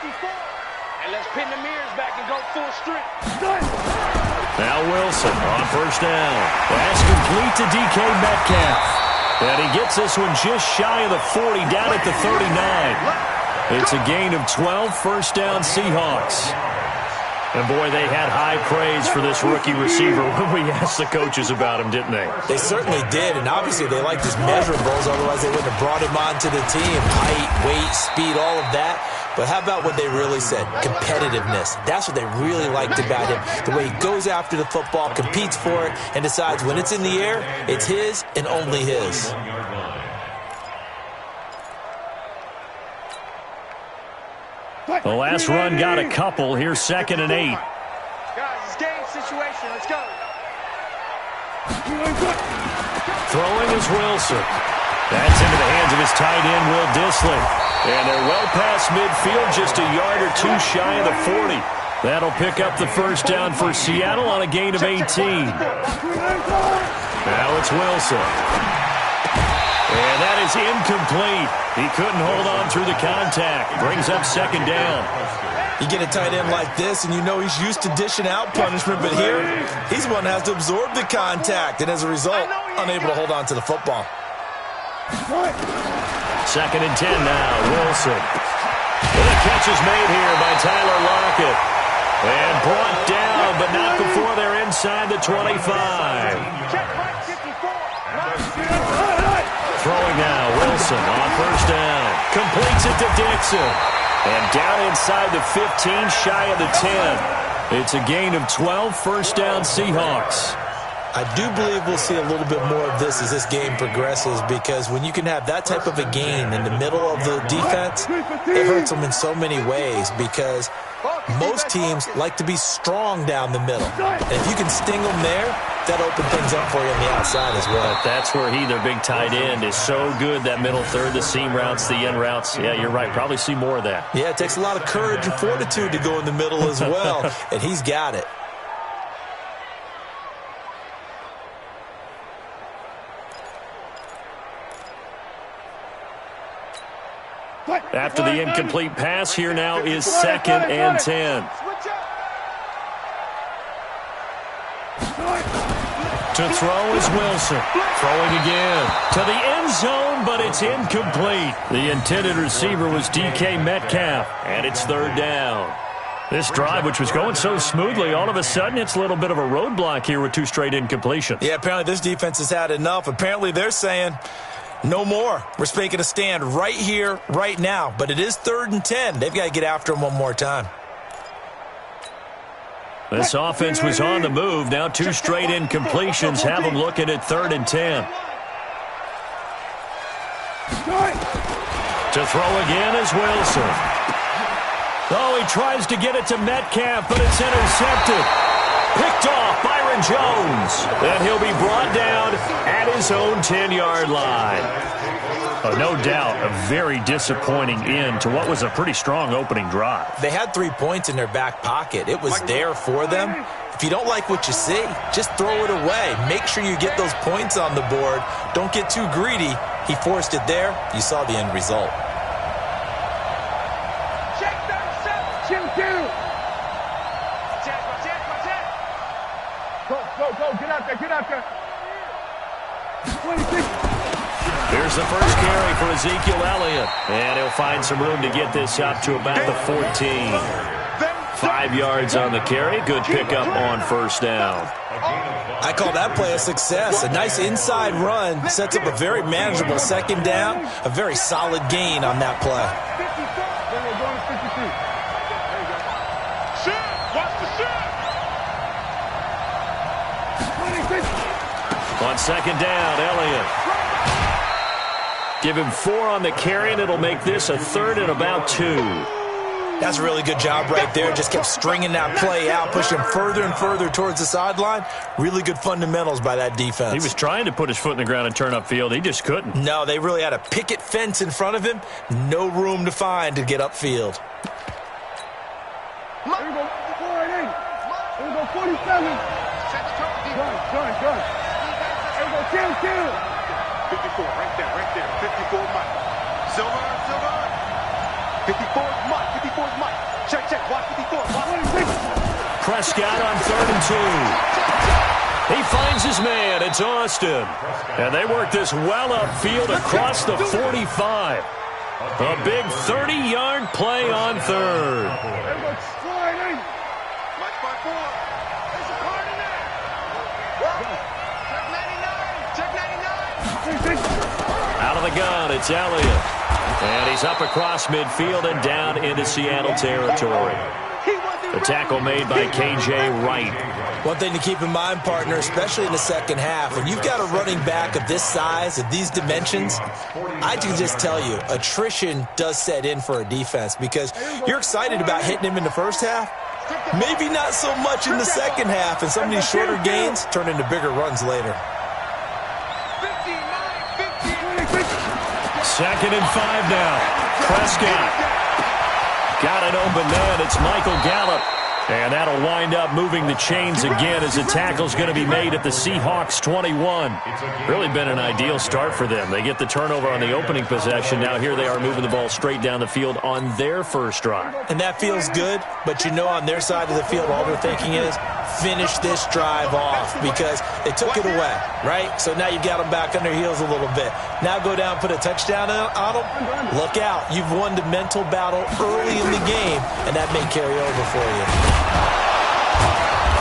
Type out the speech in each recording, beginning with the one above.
And let's pin the mirrors back and go full strength. Now Wilson on first down. Pass complete to DK Metcalf. And he gets this one just shy of the 40, down at the 39. It's a gain of 12, first down Seahawks. And, boy, they had high praise for this rookie receiver when we asked the coaches about him, didn't they? They certainly did, and obviously they liked his measurables, otherwise they wouldn't have brought him onto the team. Height, weight, speed, all of that. But how about what they really said? Competitiveness. That's what they really liked about him. The way he goes after the football, competes for it, and decides when it's in the air, it's his and only his. The last run got a couple. Here's 2nd and 8. Guys, it's game situation. Let's go. Throwing is Wilson. That's into the hands of his tight end, Will Dissly. And they're well past midfield, just a yard or two shy of the 40. That'll pick up the first down for Seattle on a gain of 18. Now it's Wilson. And that is incomplete. He couldn't hold on through the contact. Brings up 2nd down. You get a tight end like this, and you know he's used to dishing out punishment, but here, he's the one that has to absorb the contact, and as a result, unable to hold on to the football. 2nd and 10 now, Wilson. And the catch is made here by Tyler Lockett. And brought down, but not before they're inside the 25. Throwing now, Wilson on first down. Completes it to Dixon. And down inside the 15, shy of the 10. It's a gain of 12, first down Seahawks. I do believe we'll see a little bit more of this as this game progresses, because when you can have that type of a gain in the middle of the defense, it hurts them in so many ways, because most teams like to be strong down the middle. And if you can sting them there, that opens things up for you on the outside as well. But that's where their big tight end, is so good, that middle third, the seam routes, the end routes. Yeah, you're right. Probably see more of that. Yeah, it takes a lot of courage and fortitude to go in the middle as well, and he's got it. After the incomplete pass, here now is 2nd and 10. To throw is Wilson. Throwing again to the end zone, but it's incomplete. The intended receiver was DK Metcalf, and it's 3rd down. This drive, which was going so smoothly, all of a sudden it's a little bit of a roadblock here with 2 straight incompletions. Yeah, apparently this defense has had enough. Apparently they're saying, no more. We're making a stand right here, right now. But it is 3rd and 10. They've got to get after him one more time. This offense was on the move. Now 2 straight incompletions have them looking at 3rd and 10. To throw again is Wilson. Oh, he tries to get it to Metcalf, but it's intercepted. Picked off Byron Jones. And he'll be brought down at his own 10-yard line. Oh, no doubt a very disappointing end to what was a pretty strong opening drive. They had 3 points in their back pocket. It was there for them. If you don't like what you see, just throw it away. Make sure you get those points on the board. Don't get too greedy. He forced it there. You saw the end result. Get out there. Here's the first carry for Ezekiel Elliott. And he'll find some room to get this up to about the 14. 5 yards on the carry. Good pickup on first down. I call that play a success. A nice inside run sets up a very manageable 2nd down. A very solid gain on that play. On 2nd down, Elliott. Give him 4 on the carry, and it'll make this a 3rd and about 2. That's a really good job right there. Just kept stringing that play out, pushing further and further towards the sideline. Really good fundamentals by that defense. He was trying to put his foot in the ground and turn upfield. He just couldn't. No, they really had a picket fence in front of him. No room to find to get upfield. Here we go. 47. Good. 54, right there. 54, Mike. Silver. 54's Mike. 54's Mike. Check, check. Watch 54. Watch. Prescott on 3rd and 2. He finds his man. It's Austin. And they work this well upfield across the 45. A big 30-yard play on 3rd. Mike by 4. There's a card in there. Check 99. Check 99. Out of the gun, it's Elliott. And he's up across midfield and down into Seattle territory. The tackle made by K.J. Wright. One thing to keep in mind, partner, especially in the second half, when you've got a running back of this size, of these dimensions, I can just tell you, attrition does set in for a defense because you're excited about hitting him in the first half. Maybe not so much in the second half, and some of these shorter gains turn into bigger runs later. 2nd and 5 now. Prescott. Got an open man. It's Michael Gallup. And that'll wind up moving the chains again as the tackle's going to be made at the Seahawks 21. Really been an ideal start for them. They get the turnover on the opening possession. Now here they are moving the ball straight down the field on their first drive. And that feels good, but you know on their side of the field all they're thinking is finish this drive off because they took it away, right? So now you've got them back on their heels a little bit. Now go down, put a touchdown on them. Look out. You've won the mental battle early in the game, and that may carry over for you.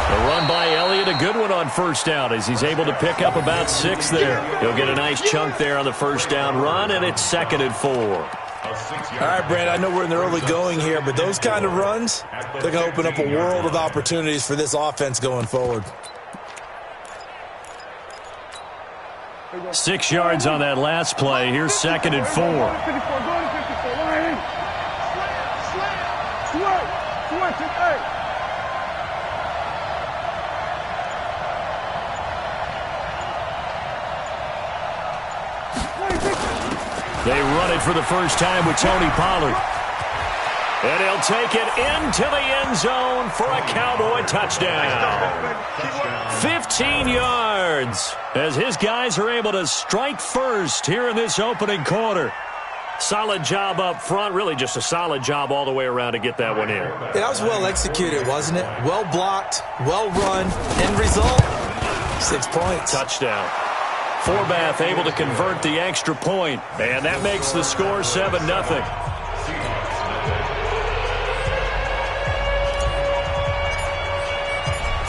A run by Elliott, a good one on first down as he's able to pick up about 6 there. He'll get a nice chunk there on the first down run, and it's 2nd and 4. All right, Brand, I know we're in the early going here, but those kind of runs, they're going to open up a world of opportunities for this offense going forward. 6 yards on that last play. Here's 2nd and 4. They run it for the first time with Tony Pollard. And he'll take it into the end zone for a Cowboy touchdown. 15 yards as his guys are able to strike first here in this opening quarter. Solid job up front. Really just a solid job all the way around to get that one in. Yeah, that was well executed, wasn't it? Well blocked, well run. End result, 6 points. Touchdown. Forbath able to convert the extra point, and that makes the score 7-0.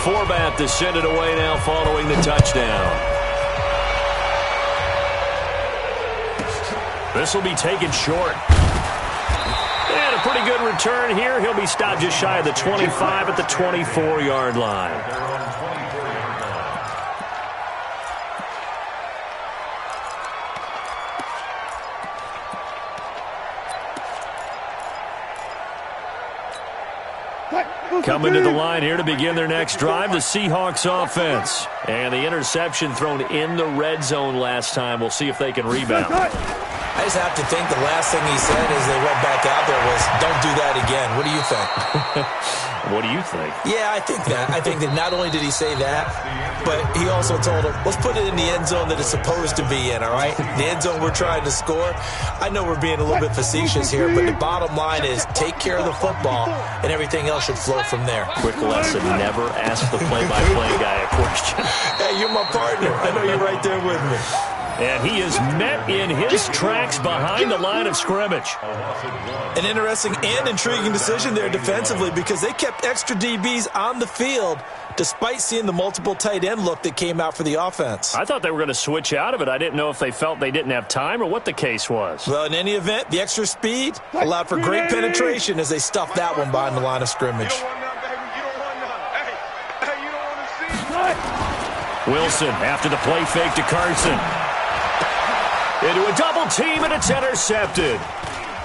Forbath to send it away now following the touchdown. This will be taken short. And a pretty good return here. He'll be stopped just shy of the 25 at the 24-yard line. Coming to the line here to begin their next drive, the Seahawks offense. And the interception thrown in the red zone last time. We'll see if they can rebound. I just have to think the last thing he said as they went back out there was, don't do that again. What do you think? What do you think? Yeah, I think that. I think that not only did he say that, but he also told him, let's put it in the end zone that it's supposed to be in, all right? The end zone we're trying to score. I know we're being a little bit facetious here, but the bottom line is take care of the football, and everything else should flow from there. Quick lesson, never ask the play-by-play guy a question. Hey, you're my partner. I know you're right there with me. And he is met in his tracks behind the line of scrimmage. An interesting and intriguing decision there defensively because they kept extra DBs on the field despite seeing the multiple tight end look that came out for the offense. I thought they were going to switch out of it. I didn't know if they felt they didn't have time or what the case was. Well, in any event, the extra speed allowed for great penetration as they stuffed that one behind the line of scrimmage. Wilson after the play fake to Carson. Into a double team, and it's intercepted.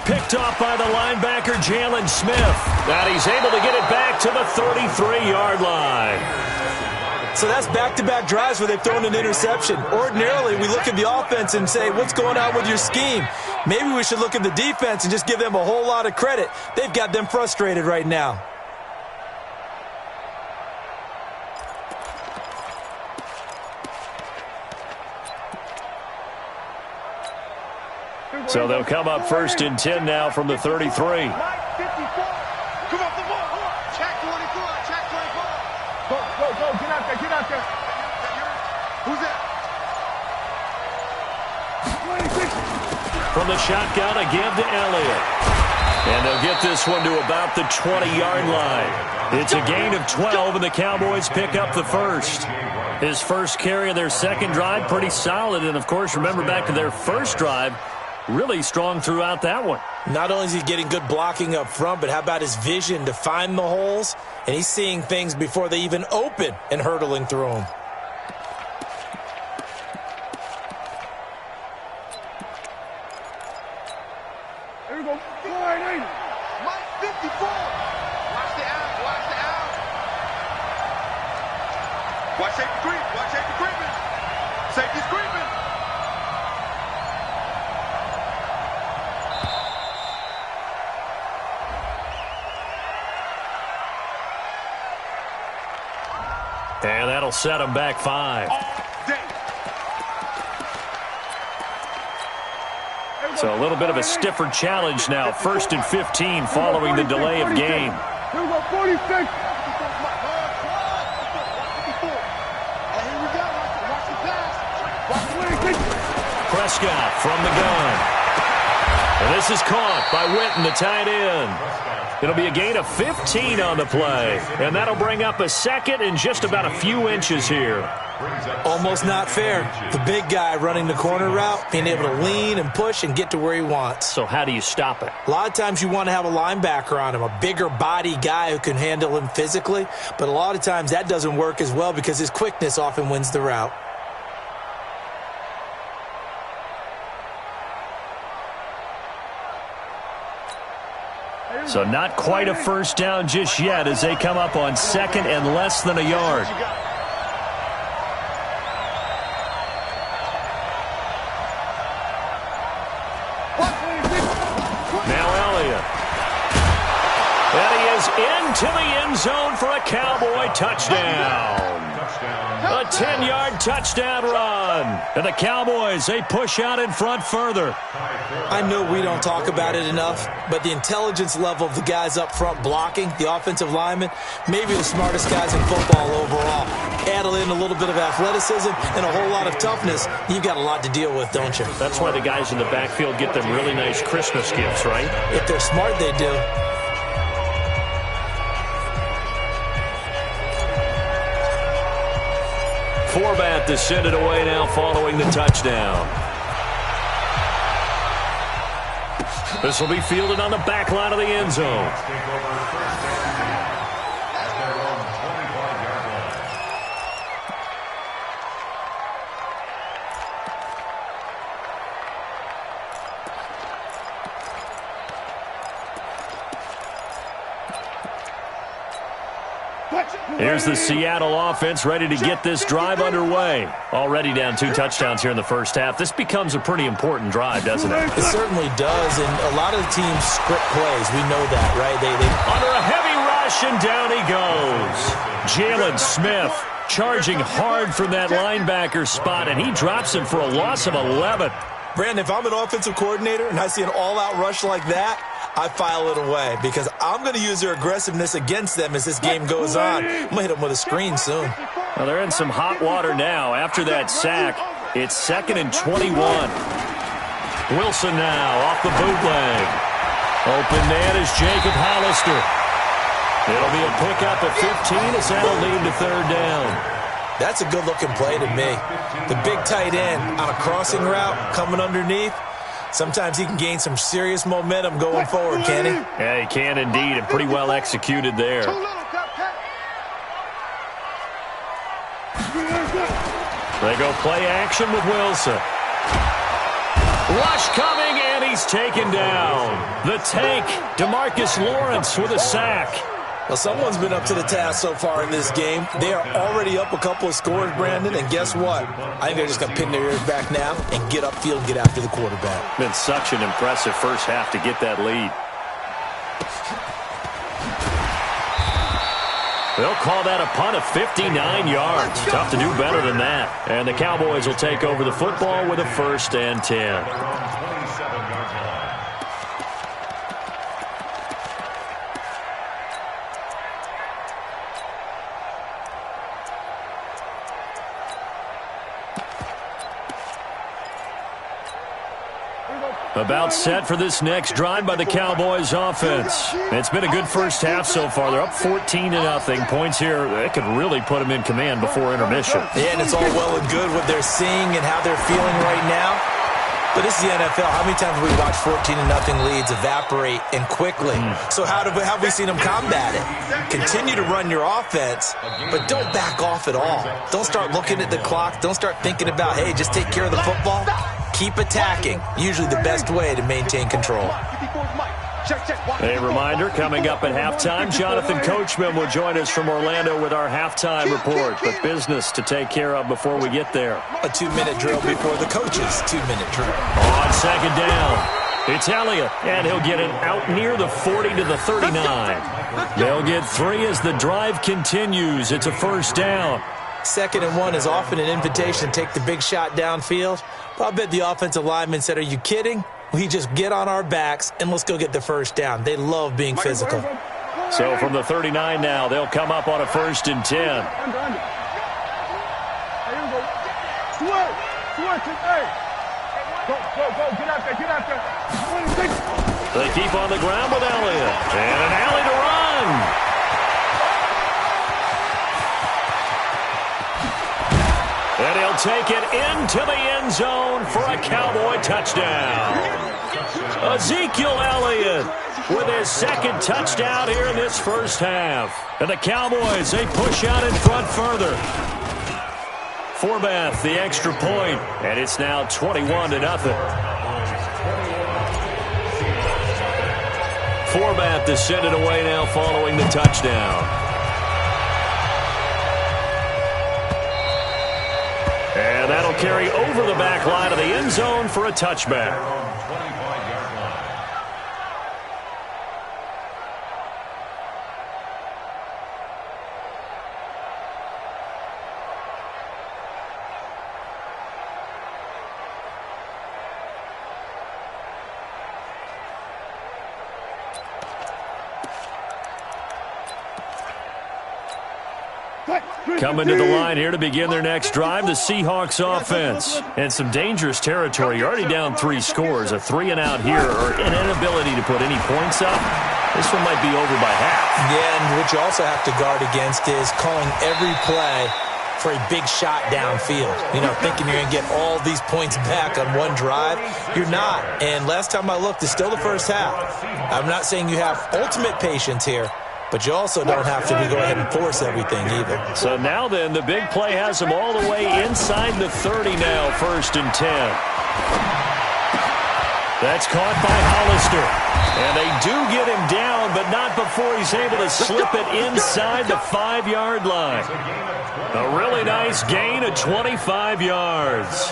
Picked off by the linebacker, Jalen Smith. And he's able to get it back to the 33-yard line. So that's back-to-back drives where they've thrown an interception. Ordinarily, we look at the offense and say, what's going on with your scheme? Maybe we should look at the defense and just give them a whole lot of credit. They've got them frustrated right now. So they'll come up 1st and 10 now from the 33. Come off the ball. Check 24. Check 24. Go. Get out there. Who's that? From the shotgun, a give to Elliott. And they'll get this one to about the 20-yard line. It's a gain of 12, and the Cowboys pick up the first. His first carry of their second drive, pretty solid. And, of course, remember back to their first drive, really strong throughout that one. Not only is he getting good blocking up front, but how about his vision to find the holes? And he's seeing things before they even open and hurtling through them. There we go. Mike 54. Watch the out. Watch safety creep. Watch safety creeping. Safety's creeping. And that'll set him back 5. So a little bit of a stiffer challenge now. 1st and 15 following the delay of game. Here we go, 46. Prescott from the gun. And this is caught by Witten, the tight end. It'll be a gain of 15 on the play. And that'll bring up a second and just about a few inches here. Almost not fair. The big guy running the corner route, being able to lean and push and get to where he wants. So how do you stop it? A lot of times you want to have a linebacker on him, a bigger body guy who can handle him physically. But a lot of times that doesn't work as well because his quickness often wins the route. So not quite a first down just yet as they come up on 2nd and less than a yard. Now Elliott. And he is into the end zone for a Cowboy touchdown. A 10-yard touchdown run. And the Cowboys, they push out in front further. I know we don't talk about it enough, but the intelligence level of the guys up front blocking, the offensive linemen, maybe the smartest guys in football overall. Add in a little bit of athleticism and a whole lot of toughness, you've got a lot to deal with, don't you? That's why the guys in the backfield get them really nice Christmas gifts, right? If they're smart, they do. Forbat to send it away now following the touchdown. This will be fielded on the back line of the end zone. Here's the Seattle offense ready to get this drive underway. Already down 2 touchdowns here in the first half. This becomes a pretty important drive, doesn't it? It certainly does, and a lot of the teams script plays. We know that, right? They under a heavy rush, and down he goes. Jalen Smith charging hard from that linebacker spot, and he drops him for a loss of 11. Brandon, if I'm an offensive coordinator and I see an all-out rush like that, I file it away because I'm going to use their aggressiveness against them as this game goes on. I'm going to hit them with a screen soon. Well, they're in some hot water now. After that sack, it's 2nd and 21. Wilson now off the bootleg. Open man is Jacob Hollister. It'll be a pickup of 15 as that'll lead to 3rd down. That's a good-looking play to me. The big tight end on a crossing route coming underneath. Sometimes he can gain some serious momentum going forward, can he? Yeah, he can indeed, and pretty well executed there. They go play action with Wilson. Rush coming, and he's taken down. The tank, DeMarcus Lawrence with a sack. Well, someone's been up to the task so far in this game. They are already up a couple of scores, Brandon, and guess what? I think they're just going to pin their ears back now and get upfield and get after the quarterback. Been such an impressive first half to get that lead. They'll call that a punt of 59 yards. Tough to do better than that. And the Cowboys will take over the football with a 1st and 10. About set for this next drive by the Cowboys offense. It's been a good first half so far. They're up 14-0. Points here, that could really put them in command before intermission. Yeah, and it's all well and good what they're seeing and how they're feeling right now. But this is the NFL. How many times have we watched 14-0 leads evaporate and quickly? So how have we seen them combat it? Continue to run your offense, but don't back off at all. Don't start looking at the clock. Don't start thinking about, hey, just take care of the football. Keep attacking. Usually the best way to maintain control. A reminder, coming up at halftime, Jonathan Coachman will join us from Orlando with our halftime report. But business to take care of before we get there. A 2-minute drill before the coach's 2-minute drill. On second down, it's Elliott, and he'll get it out near the 40 to the 39. They'll get 3 as the drive continues. It's a first down. 2nd and 1 is often an invitation to take the big shot downfield. But I bet the offensive lineman said, are you kidding? We just get on our backs and let's go get the first down. They love being physical. So from the 39 now, they'll come up on a 1st and 10. They keep on the ground with Elliott. And an alley to run. And he'll take it into the end zone for a Cowboy touchdown. Ezekiel Elliott with his 2nd touchdown here in this first half. And the Cowboys, they push out in front further. Forbath, the extra point, and it's now 21-0. Forbath to send it away now following the touchdown. And that'll carry over the back line of the end zone for a touchback. Coming to the line here to begin their next drive, the Seahawks offense. And some dangerous territory. You're already down 3 scores. A 3-and-out here, or an inability to put any points up. This one might be over by half. Yeah, and what you also have to guard against is calling every play for a big shot downfield. You know, thinking you're going to get all these points back on one drive. You're not. And last time I looked, it's still the first half. I'm not saying you have ultimate patience here, but you also don't have to go ahead and force everything either. So now then, the big play has them all the way inside the 30 now, 1st and 10. That's caught by Hollister. And they do get him down, but not before he's able to slip it inside the 5-yard line. A really nice gain of 25 yards.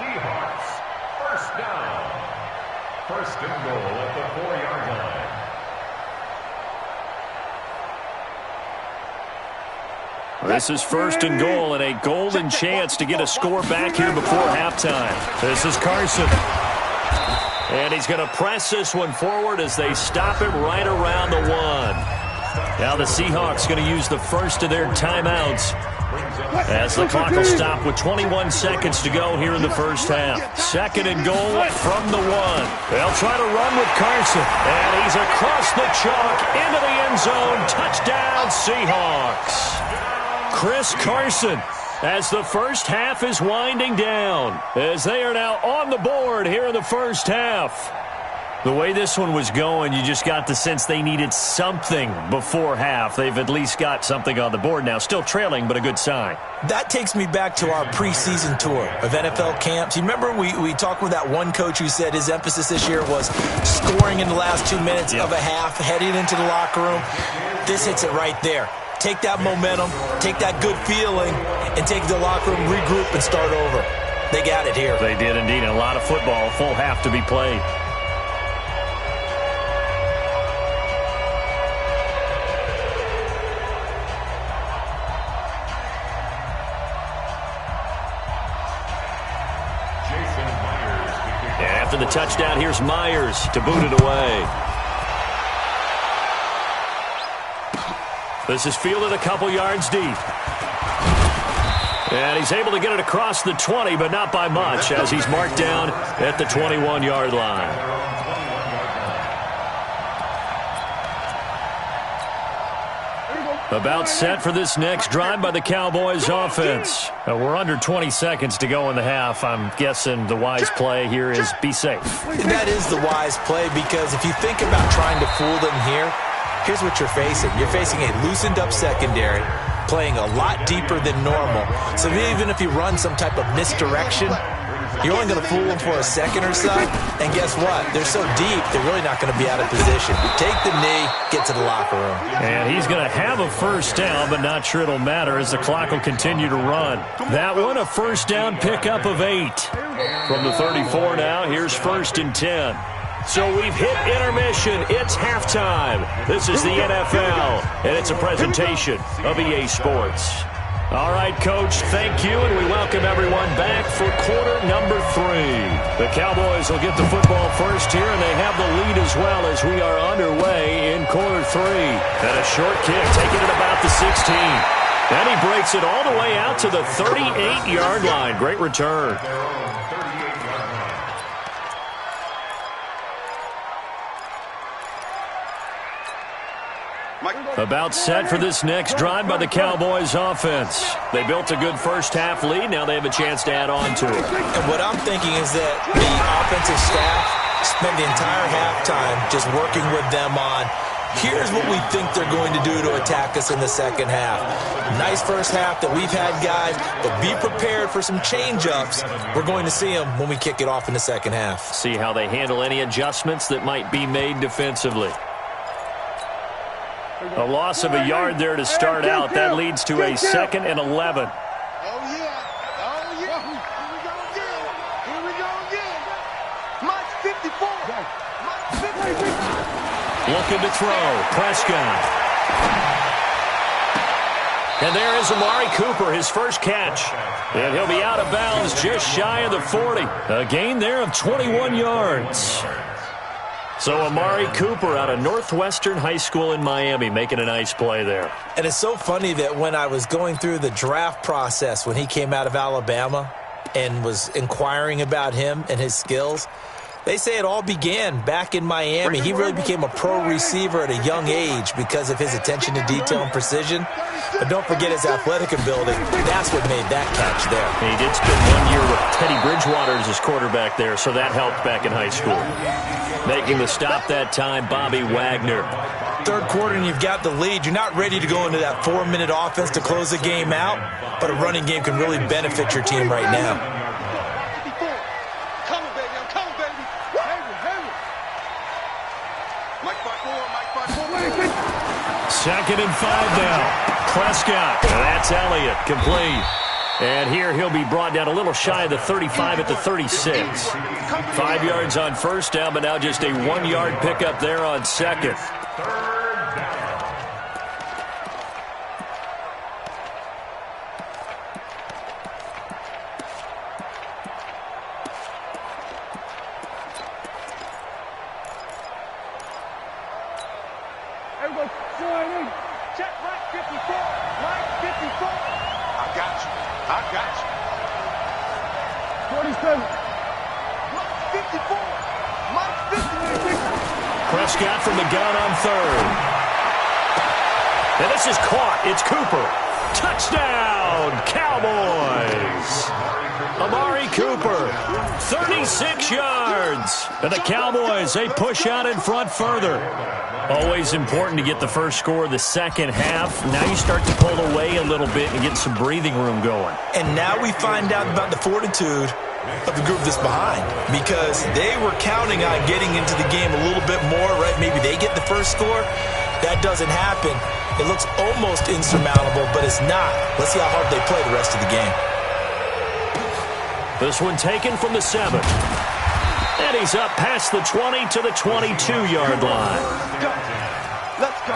Seahawks, first down. 1st and goal at the 4-yard line. This is 1st and goal and a golden chance to get a score back here before halftime. This is Carson. And he's going to press this one forward as they stop him right around the 1. Now the Seahawks going to use the first of their timeouts as the clock will stop with 21 seconds to go here in the first half. 2nd and goal from the 1. They'll try to run with Carson. And he's across the chalk into the end zone. Touchdown, Seahawks. Chris Carson, as the first half is winding down, as they are now on the board here in the first half. The way this one was going, you just got the sense they needed something before half. They've at least got something on the board now. Still trailing, but a good sign. That takes me back to our preseason tour of NFL camps. You remember we talked with that one coach who said his emphasis this year was scoring in the last 2 minutes of a half, heading into the locker room. This hits it right there. Take that momentum, take that good feeling, and take the locker room, regroup, and start over. They got it here. They did indeed. A lot of football, full half to be played. And after the touchdown, here's Myers to boot it away. This is fielded a couple yards deep. And he's able to get it across the 20, but not by much, as he's marked down at the 21-yard line. About set for this next drive by the Cowboys offense. We're under 20 seconds to go in the half. I'm guessing the wise play here is be safe. That is the wise play, because if you think about trying to fool them here, here's what you're facing. You're facing a loosened up secondary, playing a lot deeper than normal. So even if you run some type of misdirection, you're only going to fool them for a second or so. And guess what? They're so deep, they're really not going to be out of position. Take the knee, get to the locker room. And he's going to have a first down, but not sure it'll matter as the clock will continue to run. That one, a first down pickup of 8. From the 34 now, here's 1st and 10. So we've hit intermission. It's halftime. This is the NFL, and it's a presentation of EA Sports. All right, Coach, thank you, and we welcome everyone back for quarter number 3. The Cowboys will get the football first here, and they have the lead as well as we are underway in quarter 3. And a short kick taking it about the 16. And he breaks it all the way out to the 38-yard line. Great return. About set for this next drive by the Cowboys offense. They built a good first half lead. Now they have a chance to add on to it. And what I'm thinking is that the offensive staff spent the entire halftime just working with them on, here's what we think they're going to do to attack us in the second half. Nice first half that we've had, guys, but be prepared for some change-ups. We're going to see them when we kick it off in the second half. See how they handle any adjustments that might be made defensively. A loss of a yard there to start out. That leads to a 2nd and 11. Oh, yeah. Oh, yeah. Here we go again. Here we go again. Mike's 54. Mike's 50. Looking to throw. Prescott. And there is Amari Cooper, his first catch. And he'll be out of bounds just shy of the 40. A gain there of 21 yards. So Amari Cooper out of Northwestern High School in Miami making a nice play there. And it's so funny that when I was going through the draft process when he came out of Alabama and was inquiring about him and his skills, they say it all began back in Miami. He really became a pro receiver at a young age because of his attention to detail and precision. But don't forget his athletic ability. That's what made that catch there. He did spend 1 year with Teddy Bridgewater as his quarterback there, so that helped back in high school. Making the stop that time, Bobby Wagner. Third quarter and you've got the lead. You're not ready to go into that 4-minute offense to close the game out, but a running game can really benefit your team right now. Second and 5 now. Prescott. That's Elliott. Complete. And here he'll be brought down a little shy of the 35 at the 36. 5 yards on first down, but now just a 1-yard pickup there on second. Check Mike 54. Mike 54. I got you. I got you. 47. Mike 54. Mike 54. Prescott from the gun on third. And this is caught. It's Cooper. Touchdown, Cowboys. Amari Cooper, 36 yards. And the Cowboys, they push out in front further. Always important to get the first score of the second half. Now you start to pull away a little bit and get some breathing room going. And now we find out about the fortitude of the group that's behind, because they were counting on getting into the game a little bit more, right? Maybe they get the first score. That doesn't happen. It looks almost insurmountable, but it's not. Let's see how hard they play the rest of the game. This one taken from the 7. And he's up past the 20 to the 22-yard line. Let's go. Let's go.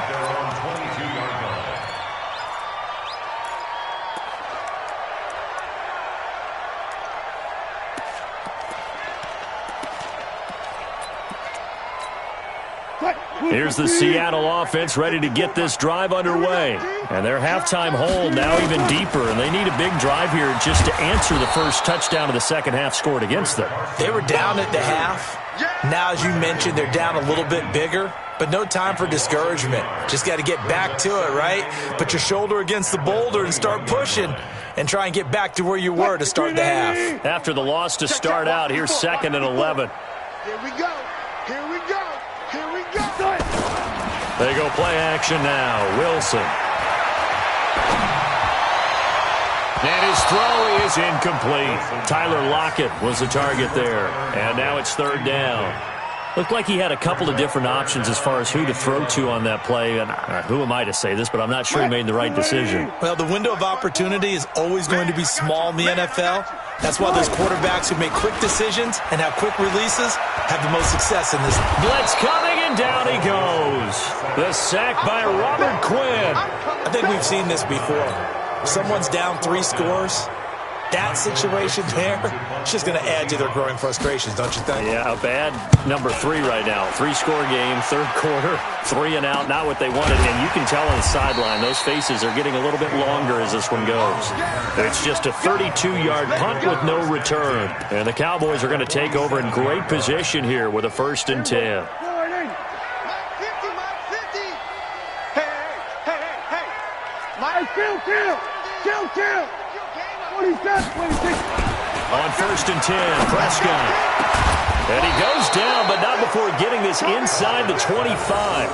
Here's the Seattle offense ready to get this drive underway. And their halftime hold now even deeper, and they need a big drive here just to answer the first touchdown of the second half scored against them. They were down at the half. Now, as you mentioned, they're down a little bit bigger, but no time for discouragement. Just got to get back to it, right? Put your shoulder against the boulder and start pushing and try and get back to where you were to start the half. After the loss to start out, here's 2nd and 11. Here we go. Here we go. Here we go. They go play action now. Wilson. And his throw is incomplete. Tyler Lockett was the target there. And now it's 3rd down. Looked like he had a couple of different options as far as who to throw to on that play. And who am I to say this, but I'm not sure he made the right decision. Well, the window of opportunity is always going to be small in the NFL. That's why those quarterbacks who make quick decisions and have quick releases have the most success in this. Blitz coming, and down he goes. The sack by Robert Quinn. I think we've seen this before. Someone's down 3 scores. That situation there, it's just going to add to their growing frustrations, don't you think? Yeah, a bad number 3 right now. 3-score game, 3rd quarter, 3 and out, not what they wanted. And you can tell on the sideline, those faces are getting a little bit longer as this one goes. It's just a 32-yard punt with no return. And the Cowboys are going to take over in great position here with a 1st and 10. Kill. On 1st and 10, Prescott. And he goes down, but not before getting this inside the 25.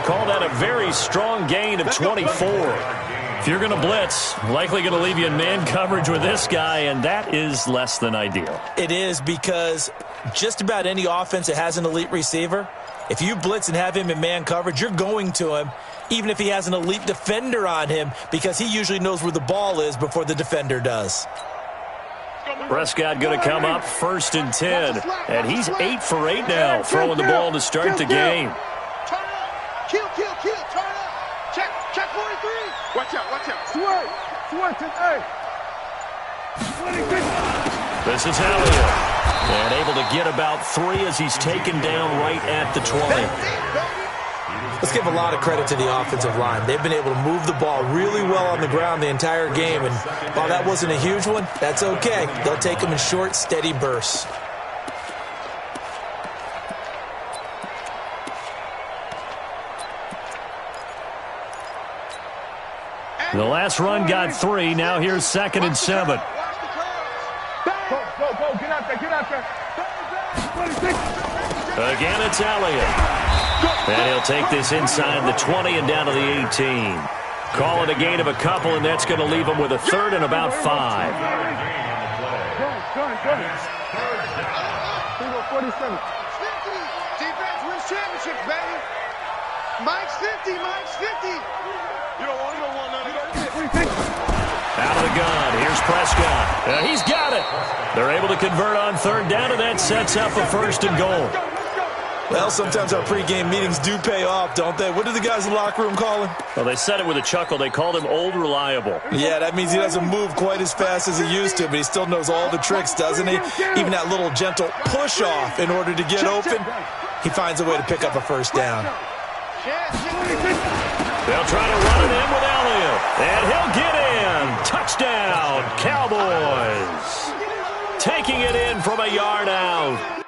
Call that a very strong gain of 24. If you're going to blitz, likely going to leave you in man coverage with this guy, and that is less than ideal. It is, because just about any offense that has an elite receiver, if you blitz and have him in man coverage, you're going to him, even if he has an elite defender on him, because he usually knows where the ball is before the defender does. Prescott going to come up 1st and 10, and he's 8 for 8 now, throwing the ball to start the game. Turn up. Kill. Turn up. Check 43. Watch out. Switch it. Hey. This is Elliott. And able to get about 3 as he's taken down right at the 20. Let's give a lot of credit to the offensive line. They've been able to move the ball really well on the ground the entire game. And while that wasn't a huge one, that's okay. They'll take them in short, steady bursts. The last run got 3. Now here's 2nd and 7. Go. Get out there. Again, it's Elliott. And he'll take this inside the 20 and down to the 18. Call it a gain of a couple, and that's going to leave him with a 3rd and about 5. 47. Defense wins championships, baby. Mike's 50. You don't want none of that. Out of the gun, here's Prescott. He's got it. They're able to convert on 3rd down, and that sets up a 1st and goal. Well, sometimes our pregame meetings do pay off, don't they? What do the guys in the locker room call him? Well, they said it with a chuckle. They called him Old Reliable. Yeah, that means he doesn't move quite as fast as he used to, but he still knows all the tricks, doesn't he? Even that little gentle push-off in order to get open, he finds a way to pick up a 1st down. They'll try to run it in with Elliott, and he'll get in. Touchdown, Cowboys. Taking it in from a yard out.